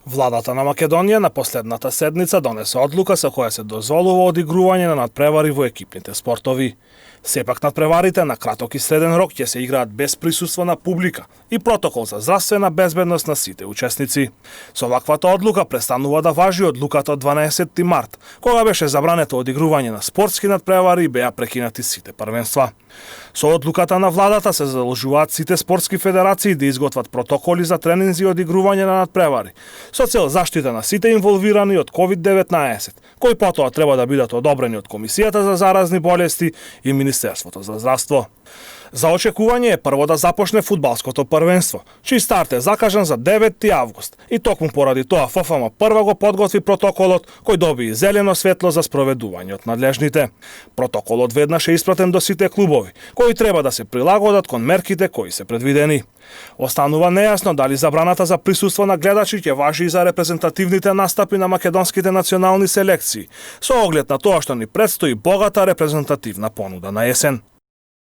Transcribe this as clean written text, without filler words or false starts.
Владата на Македонија на последната седница донесе одлука со која се дозволува одигрување на надпревари во екипните спортови. Сепак надпреварите на краток и среден рок ќе се играат без присуство на публика и протокол за здравствена безбедност на сите учесници. Со ваквата одлука престанува да важи одлуката од 12 март, кога беше забрането одигрување на спортски надпревари и беа прекинати сите првенства. Со одлуката на владата се задолжуваат сите спортски федерации да изготват протоколи за тренинзи и одигрување на надпревари, со цел заштита на сите инволвирани од COVID-19, кои потоа треба да бидат одобрени од Комисијата за заразни болести и Министерството за здравство. За очекување е прво да започне фудбалското првенство, чиј старт е закажан за 9 август, и токму поради тоа ФФМ прво го подготви протоколот кој доби зелено светло за спроведување од надлежните. Протоколот веднаш е испратен до сите клубови, кои треба да се прилагодат кон мерките кои се предвидени. Останува нејасно дали забраната за присуство на гледачи ќе важи и за репрезентативните настапи на македонските национални селекции, со оглед на тоа што ни предстои богата репрезентативна понуда на есен.